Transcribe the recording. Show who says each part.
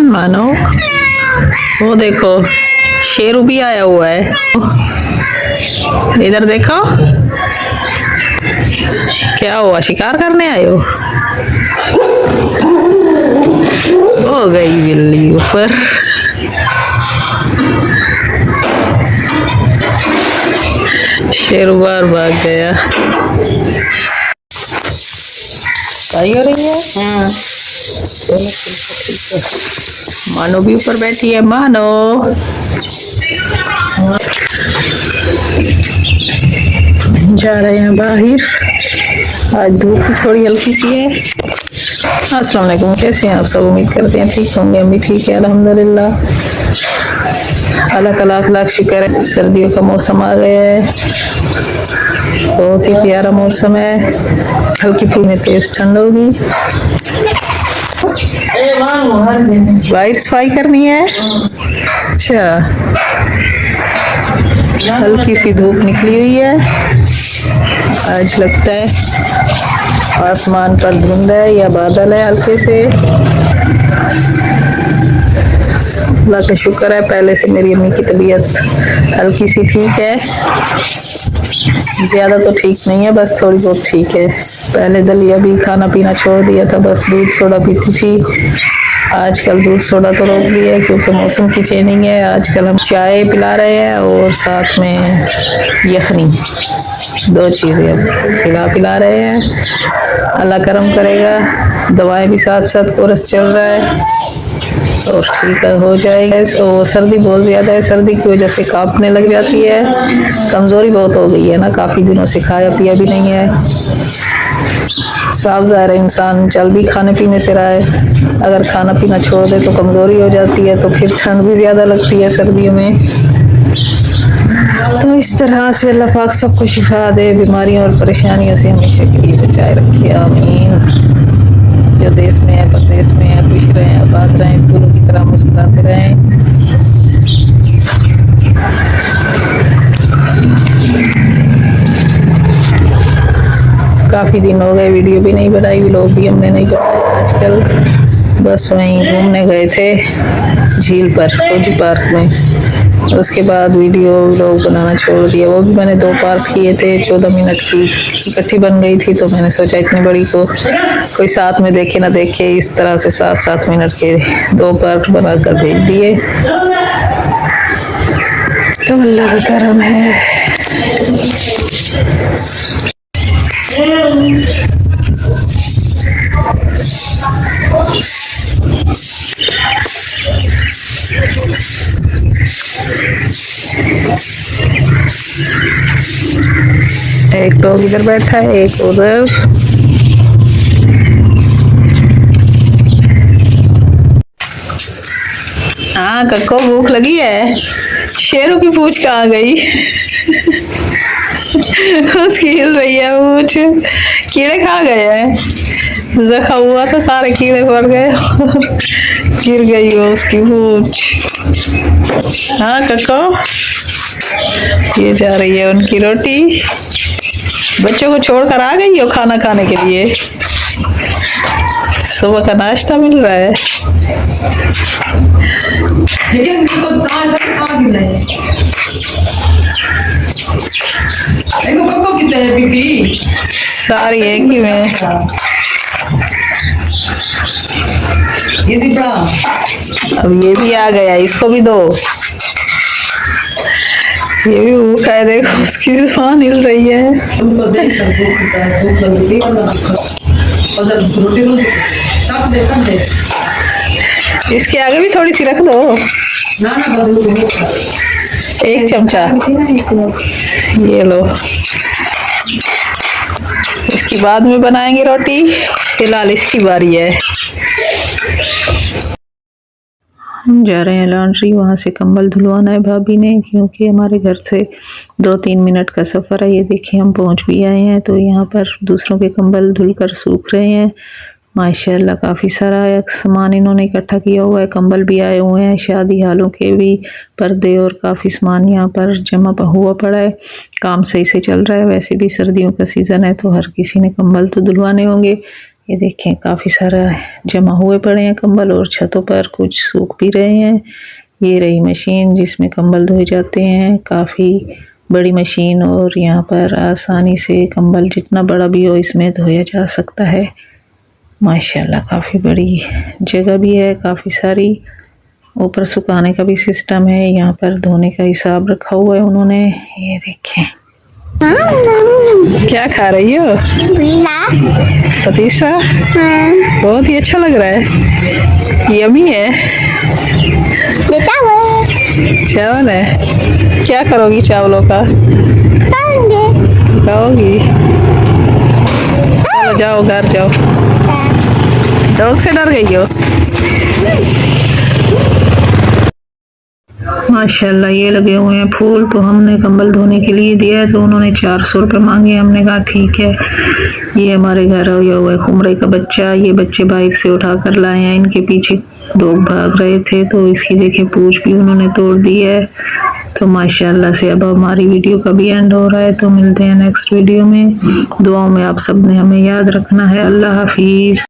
Speaker 1: मानो वो देखो शेरू भी आया हुआ है। इधर देखो क्या हुआ, शिकार करने आए हो? हो गई बिल्ली ऊपर। शेरू बार भाग गया। सही हो रही है। हाँ। मानो भी ऊपर बैठी है। मानो जा रहे हैं बाहर। आज धूप थोड़ी हल्की सी है। अस्सलाम वालेकुम, कैसे हैं आप सब? उम्मीद करते हैं ठीक होंगे। हम भी ठीक है अल्हम्दुलिल्लाह। अल्लाह का लाख लाख शुक्र है, सर्दियों का मौसम आ गया है। बहुत ही प्यारा मौसम है। हल्की फुल्की तेज ठंड होगी। वाइट सफाई करनी है। अच्छा, हल्की सी धूप निकली हुई है। आज लगता है आसमान पर धुंध है या बादल है हल्के से। अल्लाह का शुक्र है, पहले से मेरी अम्मी की तबीयत हल्की सी ठीक है। ज्यादा तो ठीक नहीं है, बस थोड़ी बहुत ठीक है। पहले दलिया भी खाना पीना छोड़ दिया था, बस दूध सोडा पीती थी। आजकल दूध सोडा तो रोक दिया है क्योंकि मौसम की चेंजिंग है। आजकल हम चाय पिला रहे हैं और साथ में यखनी, दो चीजें अब पिला रहे हैं। अल्लाह करम करेगा, दवाएं भी साथ साथ कोर्स चल रहा है और ठीक हो जाएगा। और सर्दी बहुत ज्यादा है, सर्दी की वजह से कांपने लग जाती है। कमजोरी बहुत हो गई है ना, काफी दिनों से खाया पिया भी नहीं है। साफ ज़ाहिर है इंसान चल भी खाने पीने से रहा है, अगर खाना पीना छोड़ दे तो कमजोरी हो जाती है, तो फिर ठंड भी ज्यादा लगती है सर्दियों में। तो इस तरह से अल्लाह पाक सबको शिफा दे, बीमारियों और परेशानियों से हमेशा के लिए बचाए रखे, आमीन। जो देश में है, प्रदेश में है, खुश रहें, आबाद रहें, फूलों की तरह मुस्कुराते रहें। काफी दिन हो गए वीडियो भी नहीं बनाई, व्लॉग भी हमने नहीं बनाया आजकल। बस वहीं घूमने गए थे झील पर, फौजी पार्क में। उसके बाद वीडियो व्लॉग बनाना छोड़ दिया। वो भी मैंने 2 पार्ट किए थे, 14 मिनट की इकट्ठी बन गई थी, तो मैंने सोचा इतनी बड़ी को कोई साथ में देखे ना देखे, इस तरह से 7-7 मिनट के 2 पार्ट बनाकर भेज दिए। तो अल्लाह का करम है। एक डॉग इधर बैठा है, एक उधर। हाँ कक्को, भूख लगी है? शेरों की पूंछ कहाँ गई? उसकी हिल रही है पूंछ। कीड़े खा गए हैं, जख्म हुआ तो सारे कीड़े पड़ गए और गिर गई वो उसकी पूंछ। हाँ कक्को, ये जा रही है उनकी रोटी। बच्चों को छोड़कर आ गई हो खाना खाने के लिए? सुबह का नाश्ता मिल रहा है। सारी एक ही में। अब ये भी आ गया, इसको भी दो। ये भी भूखा है, देखो उसकी जुबान हिल रही है। इसके आगे भी थोड़ी सी रख दो। एक चमचा ये लो, इसकी बाद में बनाएंगे रोटी, फिलहाल इसकी बारी है। हम जा रहे हैं लॉन्ड्री, वहाँ से कंबल धुलवाना है भाभी ने, क्योंकि हमारे घर से 2-3 मिनट का सफ़र है। ये देखिए हम पहुँच भी आए हैं। तो यहाँ पर दूसरों के कंबल धुलकर सूख रहे हैं। माशाल्लाह काफ़ी सारा सामान इन्होंने इकट्ठा किया हुआ है। कंबल भी आए हुए हैं, शादी हालों के भी पर्दे और काफ़ी सामान यहाँ पर जमा हुआ पड़ा है। काम सही से चल रहा है। वैसे भी सर्दियों का सीज़न है तो हर किसी ने कंबल तो धुलवाने होंगे। ये देखें काफ़ी सारा जमा हुए पड़े हैं कंबल और छतों पर कुछ सूख भी रहे हैं। ये रही मशीन जिसमें कंबल धोए जाते हैं, काफ़ी बड़ी मशीन और यहाँ पर आसानी से कंबल जितना बड़ा भी हो इसमें धोया जा सकता है। माशाल्लाह काफ़ी बड़ी जगह भी है, काफ़ी सारी। ऊपर सुखाने का भी सिस्टम है, यहाँ पर धोने का हिसाब रखा हुआ है उन्होंने। ये देखें क्या खा रही हो? पतीसा। बहुत ही अच्छा लग रहा है, यमी है। चावल है, क्या करोगी चावलों का? खाओगी? चलो जाओ घर जाओ। डॉग से डर गई हो? माशाल्लाह ये लगे हुए हैं फूल। तो हमने कंबल धोने के लिए दिया है तो उन्होंने 400 रुपये मांगे। हमने कहा ठीक है। ये हमारे घर आया हुआ है खुमरे का बच्चा, ये बच्चे बाइक से उठा कर लाए हैं। इनके पीछे डॉग भाग रहे थे तो इसकी देखे पूंछ भी उन्होंने तोड़ दी है। तो माशाल्लाह से अब हमारी वीडियो का भी एंड हो रहा है। तो मिलते हैं नेक्स्ट वीडियो में। दुआओं में आप सब ने हमें याद रखना है। अल्लाह हाफिज।